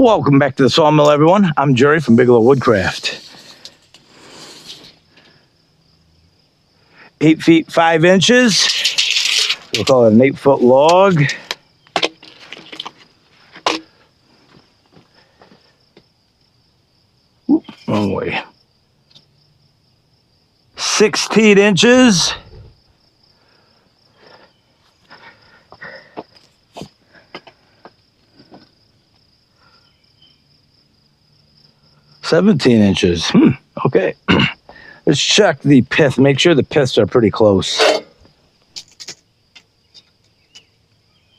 Welcome back to the Sawmill, everyone. I'm Jerry from Bigelow Woodcraft. 8 feet 5 inches. We'll call it an 8-foot log. Oop, wrong way. 16 inches. "17 inches. Okay. Let's check the pith. Make sure the piths are pretty close.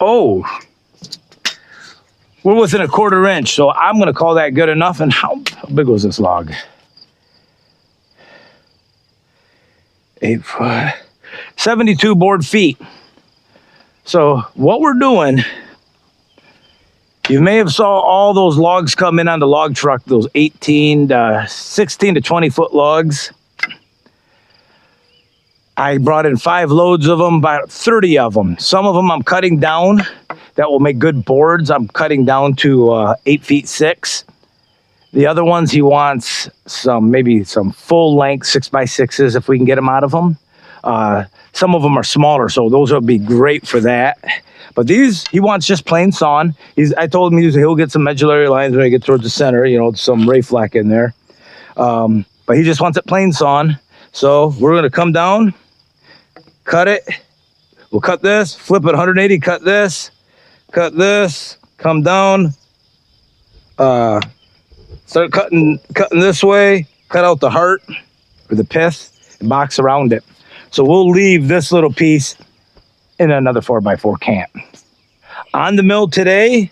Oh, we're within a 1/4 inch, so I'm going to call that good enough. And how big was this log? 8 foot, 72 board feet. So what we're doing, you may have saw all those logs come in on the log truck, those 16 to 20 foot logs. I brought in 5 loads of them, about 30 of them. Some of them I'm cutting down. That will make good boards. I'm cutting down to 8 feet 6. The other ones he wants maybe some full length 6x6s if we can get them out of them. Some of them are smaller, so those will be great for that. But these, he wants just plain sawn. I told him he'll get some medullary lines when I get towards the center, some ray flack in there. But he just wants it plain sawn. So we're going to come down, cut it. We'll cut this, flip it 180, cut this, come down, start cutting this way, cut out the heart or the pith and box around it. So we'll leave this little piece in another 4x4 camp. On the mill today,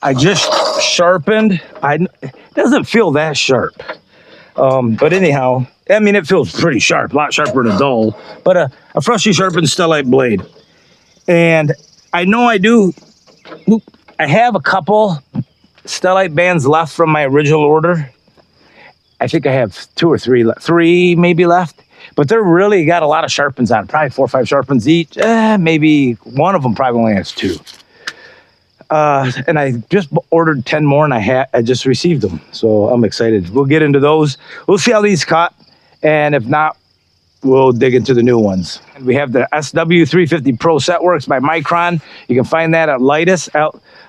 I just sharpened. It doesn't feel that sharp. But anyhow, I mean, it feels pretty sharp, a lot sharper than a dull, but a freshly sharpened stellite blade. And I know I have a couple stellite bands left from my original order. I think I have 2 or 3, 3 maybe left. But they're really got a lot of sharpens on it, probably 4 or 5 sharpens each. Maybe one of them probably only has 2. And I just ordered 10 more, and I just received them. So I'm excited. We'll get into those. We'll see how these cut. And if not, we'll dig into the new ones. We have the SW350 Pro Setworks by Micron. You can find that at Nicest,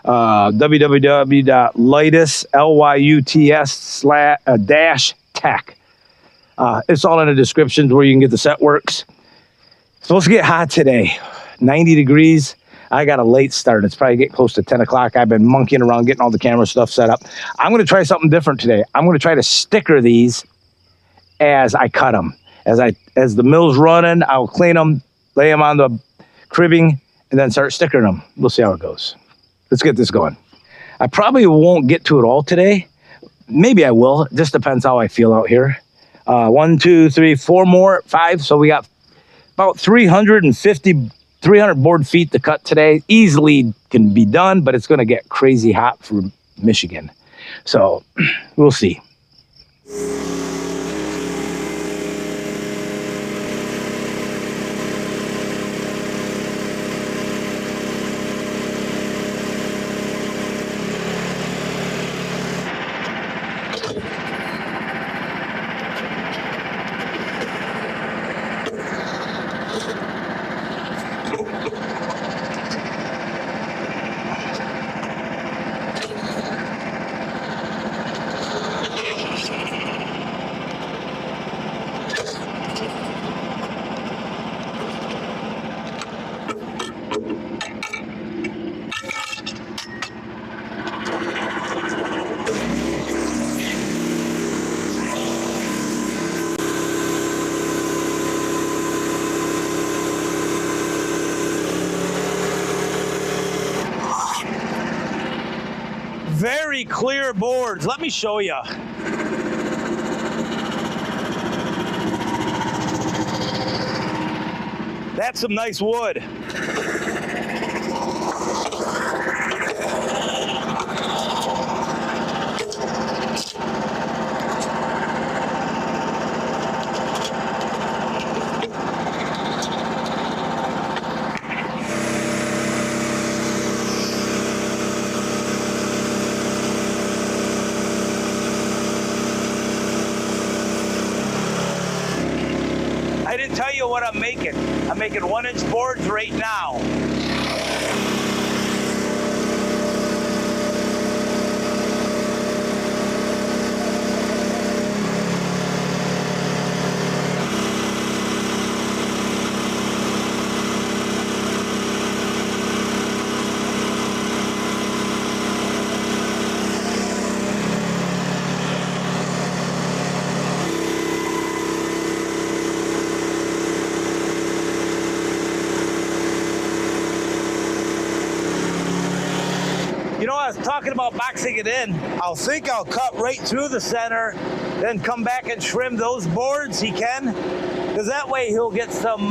www.licest-tech. It's all in the descriptions where you can get the setworks. It's supposed to get hot today, 90 degrees. I got a late start. It's probably getting close to 10 o'clock. I've been monkeying around getting all the camera stuff set up. I'm going to try something different today. I'm going to try to sticker these as I cut them. As the mill's running, I'll clean them, lay them on the cribbing, and then start stickering them. We'll see how it goes. Let's get this going. I probably won't get to it all today. Maybe I will. It just depends how I feel out here. 1, 2, 3, 4 more, 5. So we got about 300 board feet to cut today. Easily can be done, but it's going to get crazy hot for Michigan. So we'll see. Very clear boards. Let me show you. That's some nice wood. you what I'm making. I'm making 1-inch boards right now. You know, I was talking about boxing it in. I'll think I'll cut right through the center, then come back and trim those boards, he can. Because that way he'll get some,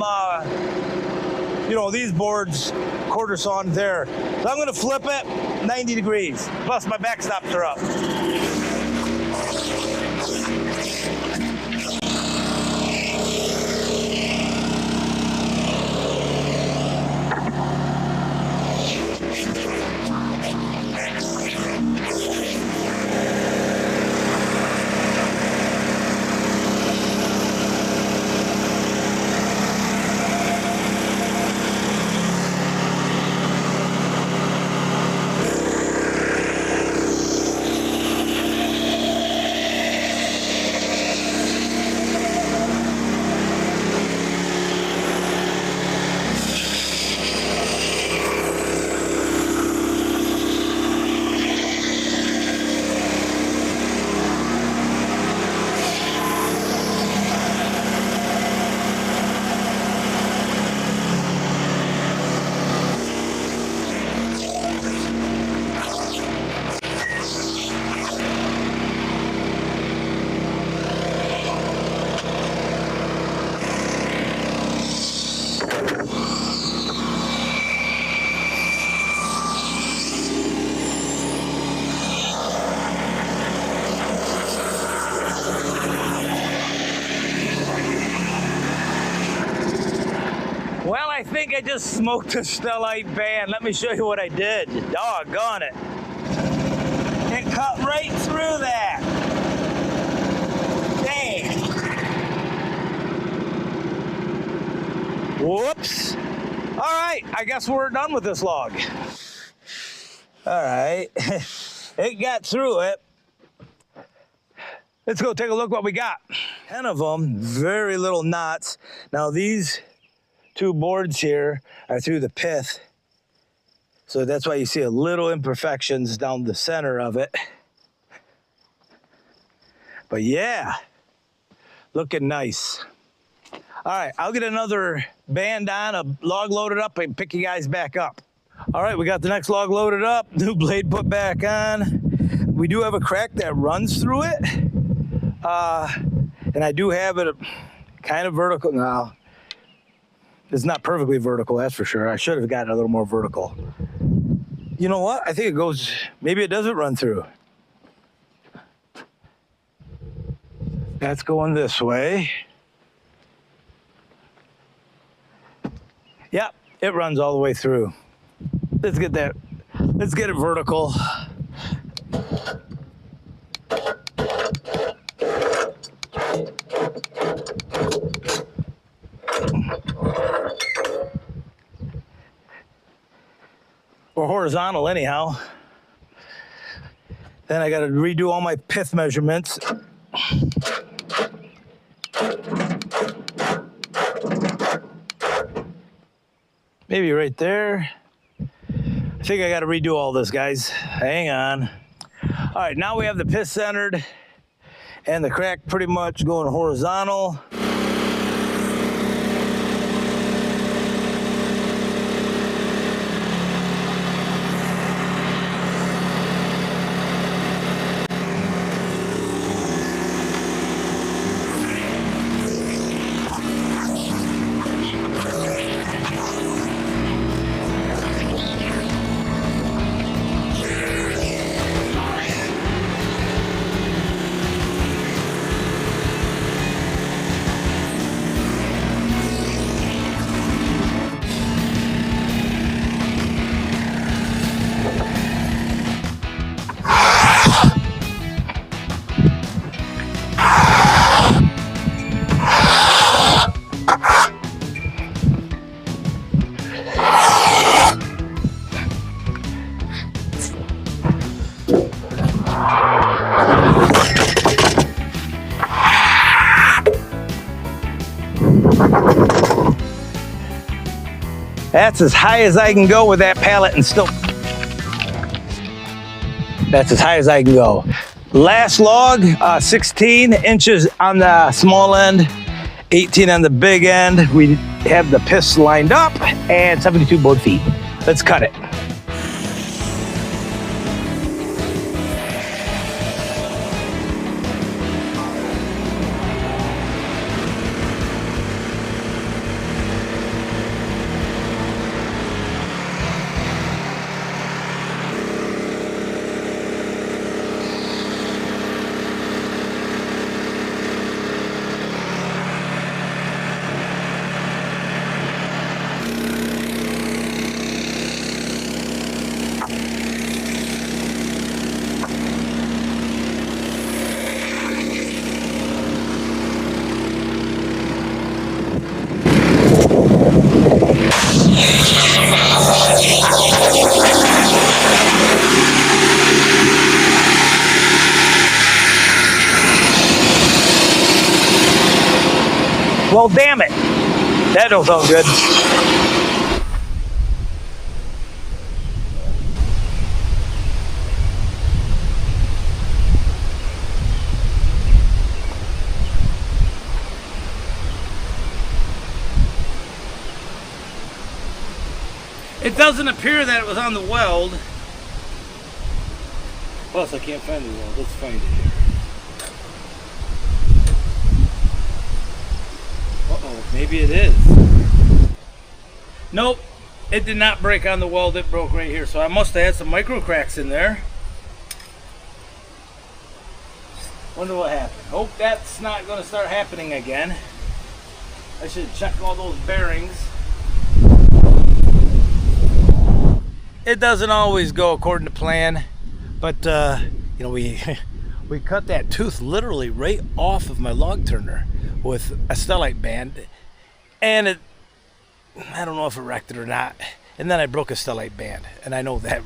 you know, these boards quarter sawn there. So I'm gonna flip it 90 degrees. Plus my backstops are up. Well, I think I just smoked a stellite band. Let me show you what I did. Doggone it. It cut right through that. Dang. Whoops. All right, I guess we're done with this log. All right, it got through it. Let's go take a look what we got. 10 of them, very little knots. Now these 2 boards here are through the pith. So that's why you see a little imperfections down the center of it. But yeah, looking nice. All right, I'll get another band on, a log loaded up, and pick you guys back up. All right, we got the next log loaded up, new blade put back on. We do have a crack that runs through it. And I do have it kind of vertical now. It's not perfectly vertical, that's for sure. I should have gotten a little more vertical. You know what? I think it goes, maybe it doesn't run through. That's going this way. Yep, it runs all the way through. Let's get that, let's get it vertical. Or horizontal anyhow. Then I got to redo all my pith measurements. Maybe right there. I think I got to redo all this, guys. Hang on. All right, now we have the pith centered and the crack pretty much going horizontal. That's as high as I can go with that pallet and still. That's as high as I can go. Last log, 16 inches on the small end, 18 on the big end. We have the piths lined up and 72 board feet. Let's cut it. Well, damn it. That don't sound good. It doesn't appear that it was on the weld. Plus, I can't find the weld. Let's find it here. Uh-oh, maybe it is. Nope, it did not break on the weld. It broke right here. So I must have had some micro cracks in there. Wonder what happened. Hope that's not going to start happening again. I should check all those bearings. It doesn't always go according to plan, but you know, we cut that tooth literally right off of my log turner with a stellite band, and it, I don't know if it wrecked it or not, and then I broke a stellite band, and I know that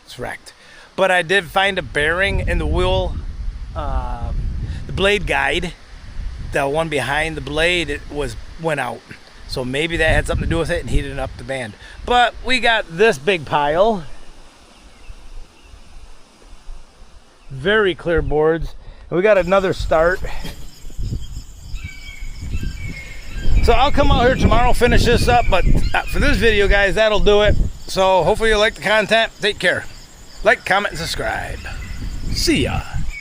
it's wrecked. But I did find a bearing in the wheel, the blade guide, the one behind the blade, it went out. So maybe that had something to do with it and heated up the band. But we got this big pile. Very clear boards. And we got another start. So I'll come out here tomorrow, finish this up, but for this video, guys, that'll do it. So hopefully you like the content. Take care. Like, comment, and subscribe. See ya.